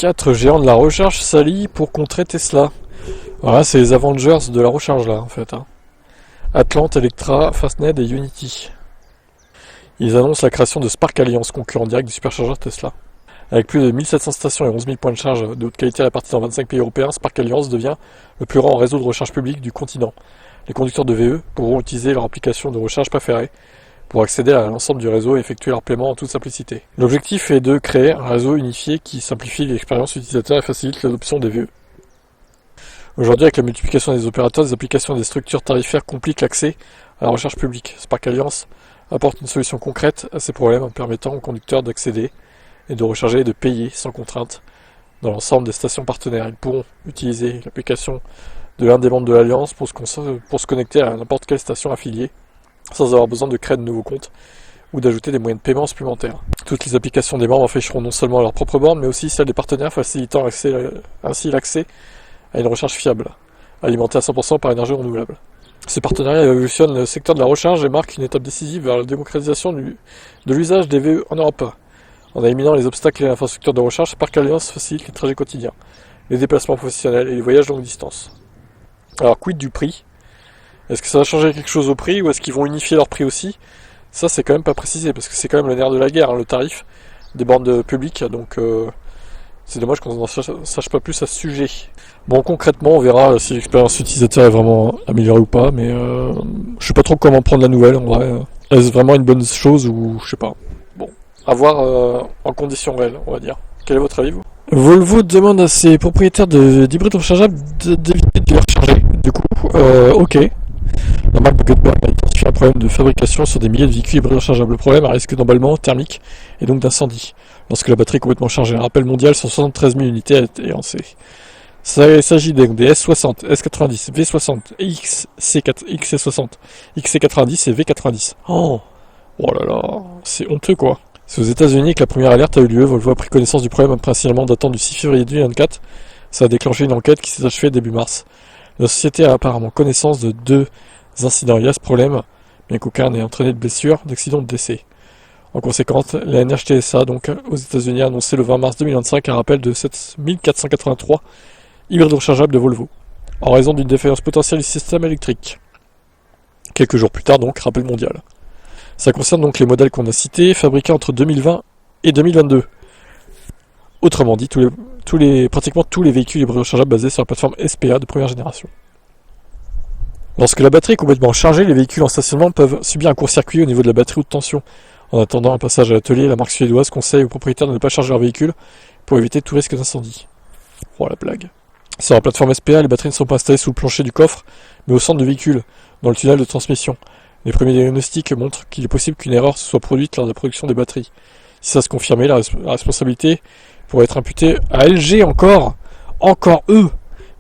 4 géants de la recharge s'allient pour contrer Tesla. Voilà, c'est les Avengers de la recharge là en fait. Atlante, Electra, Fastned et Unity. Ils annoncent la création de Spark Alliance, concurrent direct du superchargeur Tesla. Avec plus de 1700 stations et 11 000 points de charge de haute qualité répartis dans 25 pays européens, Spark Alliance devient le plus grand réseau de recharge public du continent. Les conducteurs de VE pourront utiliser leur application de recharge préférée pour accéder à l'ensemble du réseau et effectuer leur paiement en toute simplicité. L'objectif est de créer un réseau unifié qui simplifie l'expérience utilisateur et facilite l'adoption des VE. Aujourd'hui, avec la multiplication des opérateurs, des applications et des structures tarifaires compliquent l'accès à la recharge publique. Spark Alliance apporte une solution concrète à ces problèmes en permettant aux conducteurs d'accéder et de recharger et de payer sans contrainte dans l'ensemble des stations partenaires. Ils pourront utiliser l'application de l'un des membres de l'Alliance pour se connecter à n'importe quelle station affiliée sans avoir besoin de créer de nouveaux comptes ou d'ajouter des moyens de paiement supplémentaires. Toutes les applications des membres afficheront non seulement leur propre borne, mais aussi celles des partenaires, facilitant ainsi l'accès à une recharge fiable, alimentée à 100% par énergie renouvelable. Ce partenariat évolutionne le secteur de la recharge et marque une étape décisive vers la démocratisation de l'usage des VE en Europe. En éliminant les obstacles et l'infrastructure de recharge, Spark Alliance facilite les trajets quotidiens, les déplacements professionnels et les voyages longue distance. Alors, quid du prix ? Est-ce que ça va changer quelque chose au prix ou est-ce qu'ils vont unifier leur prix aussi ? Ça, c'est quand même pas précisé parce que c'est quand même le nerf de la guerre, le tarif des bornes publiques. Donc, c'est dommage qu'on n'en sache pas plus à ce sujet. Bon, concrètement, on verra si l'expérience utilisateur est vraiment améliorée ou pas, mais je sais pas trop comment prendre la nouvelle en vrai. Est-ce vraiment une bonne chose ou je sais pas. Bon, à voir en conditions réelles, on va dire. Quel est votre avis, vous ? Volvo demande à ses propriétaires d'hybrides rechargeables d'éviter de les recharger. Du coup, ok. La marque Göteborg a identifié un problème de fabrication sur des milliers de véhicules hybrides rechargeables. Le problème a risque d'emballement thermique et donc d'incendie lorsque la batterie est complètement chargée. Un rappel mondial sur 73 000 unités a été lancé. Il s'agit donc des S60, S90, V60, XC60, XC90 et V90. Oh là là, c'est honteux quoi. C'est aux États-Unis que la première alerte a eu lieu. Volvo a pris connaissance du problème principalement datant du 6 février 2024. Ça a déclenché une enquête qui s'est achevée début mars. La société a apparemment connaissance de 2 incidents liés à ce problème, bien qu'aucun n'ait entraîné de blessures, d'accidents ou de décès. En conséquence, la NHTSA, donc aux États-Unis, a annoncé le 20 mars 2025 un rappel de 7483 hybrides rechargeables de Volvo, en raison d'une défaillance potentielle du système électrique. Quelques jours plus tard, donc, rappel mondial. Ça concerne donc les modèles qu'on a cités, fabriqués entre 2020 et 2022. Autrement dit, pratiquement tous les véhicules hybrides rechargeables basés sur la plateforme SPA de première génération. Lorsque la batterie est complètement chargée, les véhicules en stationnement peuvent subir un court-circuit au niveau de la batterie haute tension. En attendant un passage à l'atelier, la marque suédoise conseille aux propriétaires de ne pas charger leur véhicule pour éviter tout risque d'incendie. Oh la blague. Sur la plateforme SPA, les batteries ne sont pas installées sous le plancher du coffre, mais au centre du véhicule, dans le tunnel de transmission. Les premiers diagnostics montrent qu'il est possible qu'une erreur se soit produite lors de la production des batteries. Si ça se confirmait, la responsabilité pourrait être imputée à LG encore eux.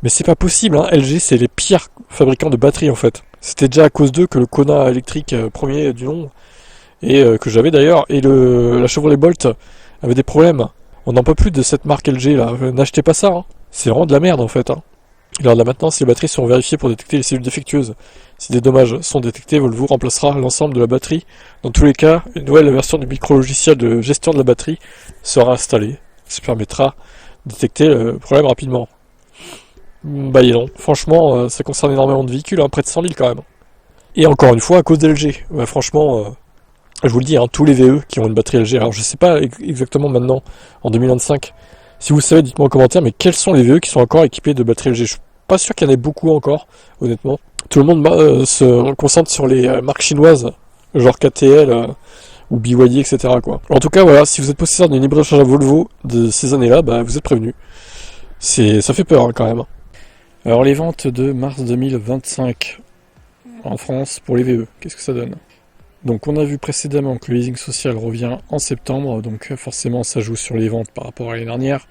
Mais c'est pas possible, hein. LG c'est les pires fabricants de batteries en fait. C'était déjà à cause d'eux que le Kona électrique premier du nom, et que j'avais d'ailleurs, et la Chevrolet Bolt avait des problèmes. On n'en peut plus de cette marque LG là, n'achetez pas ça, hein. C'est vraiment de la merde en fait. Hein. Et lors de la maintenance, les batteries seront vérifiées pour détecter les cellules défectueuses. Si des dommages sont détectés, Volvo remplacera l'ensemble de la batterie. Dans tous les cas, une nouvelle version du micro-logiciel de gestion de la batterie sera installée. Ça permettra de détecter le problème rapidement. Bah non, franchement, ça concerne énormément de véhicules, hein, près de 100 000 quand même. Et encore une fois, à cause de LG. Bah, franchement, je vous le dis, hein, tous les VE qui ont une batterie LG, alors je sais pas exactement maintenant, en 2025, si vous savez, dites-moi en commentaire, mais quels sont les VE qui sont encore équipés de batterie LG ? Je suis pas sûr qu'il y en ait beaucoup encore, honnêtement. Tout le monde se concentre sur les marques chinoises, genre KTL ou BYD, etc. quoi. En tout cas, voilà, si vous êtes possesseur d'une hybride rechargeable Volvo de ces années-là, bah, vous êtes prévenus. Ça fait peur hein, quand même. Alors les ventes de mars 2025 en France pour les VE, qu'est-ce que ça donne ? Donc on a vu précédemment que le leasing social revient en septembre, donc forcément ça joue sur les ventes par rapport à l'année dernière,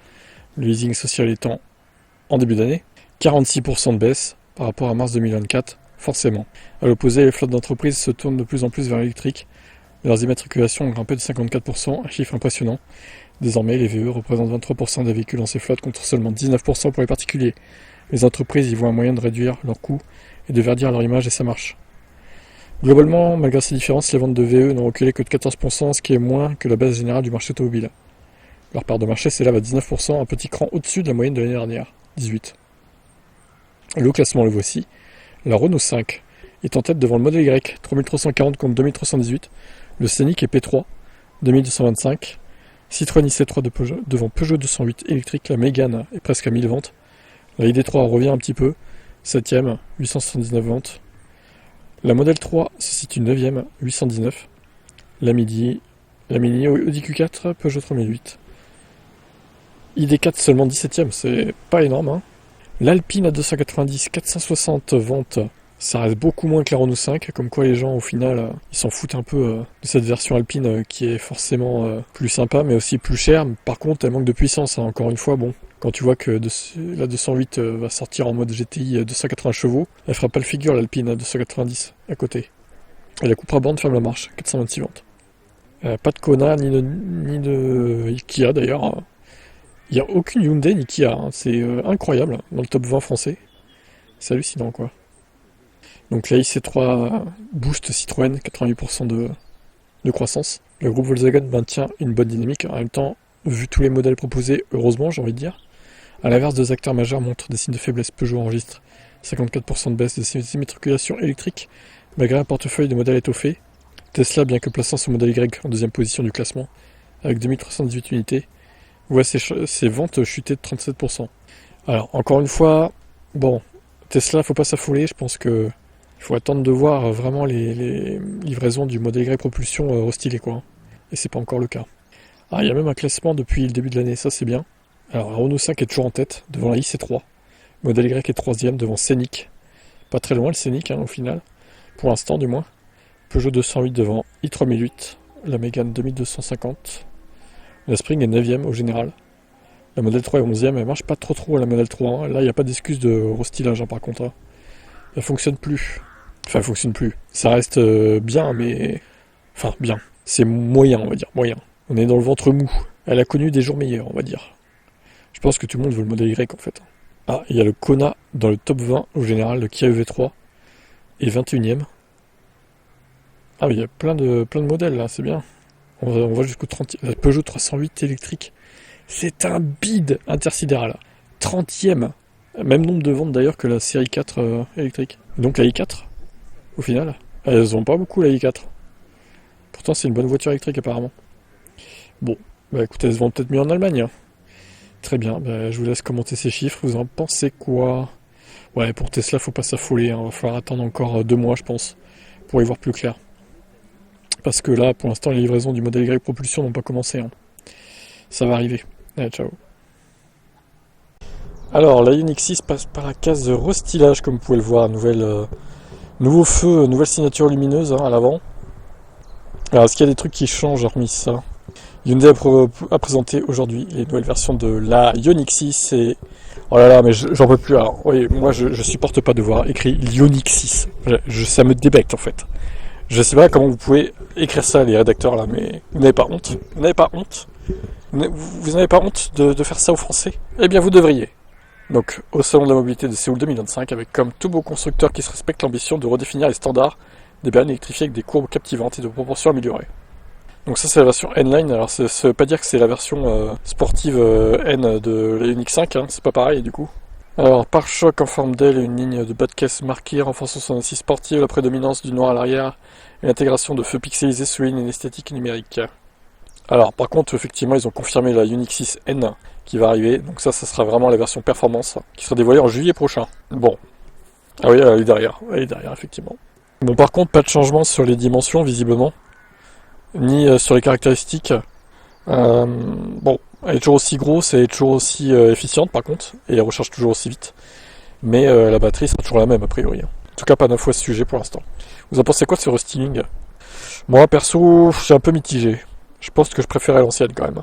le leasing social étant en début d'année, 46% de baisse par rapport à mars 2024, forcément. À l'opposé, les flottes d'entreprises se tournent de plus en plus vers l'électrique, leurs immatriculations ont grimpé de 54%, un chiffre impressionnant. Désormais, les VE représentent 23% des véhicules dans ces flottes contre seulement 19% pour les particuliers. Les entreprises y voient un moyen de réduire leurs coûts et de verdir leur image et ça marche. Globalement, malgré ces différences, les ventes de VE n'ont reculé que de 14%, ce qui est moins que la baisse générale du marché automobile. Leur part de marché s'élève à 19%, un petit cran au-dessus de la moyenne de l'année dernière, 18. Le haut classement, le voici. La Renault 5 est en tête devant le modèle Y, 3340 contre 2318. Le Scénic est P3, 2225. Citroën IC3 devant Peugeot 208 électrique. La Mégane est presque à 1000 ventes. La ID3 revient un petit peu, 7ème, 879 ventes. La Model 3 se situe 9ème, 819. La Mini Audi Q4, Peugeot 3008. ID4 seulement 17ème, c'est pas énorme, hein. L'Alpine A290, 460 ventes, ça reste beaucoup moins que la Renault 5, comme quoi les gens au final ils s'en foutent un peu de cette version Alpine qui est forcément plus sympa mais aussi plus chère. Par contre elle manque de puissance, hein. Encore une fois, bon, quand tu vois que la 208 va sortir en mode GTI 280 chevaux, elle fera pas le figure l'Alpine A290 à côté. Et la Cupra Born ferme la marche, 426 ventes. Pas de Kona ni de Kia d'ailleurs. Il n'y a aucune Hyundai ni Kia, hein. C'est incroyable dans le top 20 français. C'est hallucinant quoi. Donc la IC3 boost Citroën, 88% de croissance. Le groupe Volkswagen maintient une bonne dynamique. En même temps, vu tous les modèles proposés, heureusement j'ai envie de dire. A l'inverse, deux acteurs majeurs montrent des signes de faiblesse. Peugeot enregistre 54% de baisse de ses immatriculations électriques, malgré un portefeuille de modèles étoffé. Tesla, bien que plaçant son modèle Y en deuxième position du classement, avec 2318 unités, voit ses ventes chuter de 37%. Alors, encore une fois, bon, Tesla, faut pas s'affoler, je pense que il faut attendre de voir vraiment les livraisons du modèle Y propulsion restylé, quoi. Et c'est pas encore le cas. Ah, il y a même un classement depuis le début de l'année, ça c'est bien. Alors, la Renault 5 est toujours en tête, devant la IC3. Modèle Y est 3ème, devant Scénic. Pas très loin le Scénic, hein, au final. Pour l'instant, du moins. Peugeot 208 devant i3008. La Mégane 2250. La Spring est 9ème au général. La Model 3 est 11ème, elle marche pas trop à la Model 3. Hein. Là, il n'y a pas d'excuse de restylage, hein, par contre. Hein. Elle fonctionne plus. Enfin, elle fonctionne plus. Ça reste bien, mais... Enfin, bien. C'est moyen, on va dire. Moyen. On est dans le ventre mou. Elle a connu des jours meilleurs, on va dire. Je pense que tout le monde veut le modèle Y, en fait. Ah, il y a le Kona dans le top 20 au général, le Kia EV3. Et 21ème. Ah, mais il y a plein de modèles, là, c'est bien. On va jusqu'au 30e. La Peugeot 308 électrique. C'est un bide intersidéral. 30ème. Même nombre de ventes d'ailleurs que la série 4 électrique. Donc la i4, au final, elles ont pas beaucoup la i4. Pourtant c'est une bonne voiture électrique apparemment. Bon, bah écoutez, elles se vendent peut-être mieux en Allemagne. Hein. Très bien, bah, je vous laisse commenter ces chiffres. Vous en pensez quoi? Ouais, pour Tesla, faut pas s'affoler. Hein. Va falloir attendre encore 2 mois, je pense, pour y voir plus clair. Parce que là, pour l'instant, les livraisons du modèle Y propulsion n'ont pas commencé. Hein. Ça va arriver. Allez, ciao. Alors, la Ioniq 6 passe par la case de restylage, comme vous pouvez le voir. Nouveau feu, nouvelle signature lumineuse hein, à l'avant. Alors, est-ce qu'il y a des trucs qui changent hormis ça? Hyundai a présenté aujourd'hui les nouvelles versions de la Ioniq 6 et... Oh là là, mais j'en peux plus. Alors, oui, moi, je supporte pas de voir écrit Ioniq 6. Ça me débecte, en fait. Je sais pas comment vous pouvez écrire ça, les rédacteurs, là, mais vous n'avez pas honte. Vous n'avez pas honte. Vous n'avez pas honte de faire ça aux Français? Eh bien, vous devriez. Donc, au Salon de la Mobilité de Séoul 2025, avec comme tout beau constructeur qui se respecte l'ambition de redéfinir les standards des berlines électrifiées avec des courbes captivantes et de proportions améliorées. Donc ça, c'est la version N-Line. Alors, ça veut pas dire que c'est la version sportive N de la Ioniq 5, hein, c'est pas pareil, du coup. Alors, pare-choc en forme d'aile et une ligne de bas de caisse marquée, renforçant son assise sportive, la prédominance du noir à l'arrière et l'intégration de feux pixelisés soulignent une esthétique numérique. Alors, par contre, effectivement, ils ont confirmé la Ioniq 6N qui va arriver. Donc ça sera vraiment la version performance qui sera dévoilée en juillet prochain. Bon. Ah oui, elle est derrière. Elle est derrière, effectivement. Bon, par contre, pas de changement sur les dimensions, visiblement. Ni sur les caractéristiques. Bon, elle est toujours aussi grosse, elle est toujours aussi efficiente, par contre. Et elle recharge toujours aussi vite. Mais la batterie sera toujours la même, a priori. En tout cas, pas 9 fois ce sujet pour l'instant. Vous en pensez quoi sur le restyling? Moi, perso, je suis un peu mitigé. Je pense que je préférais l'ancienne, quand même.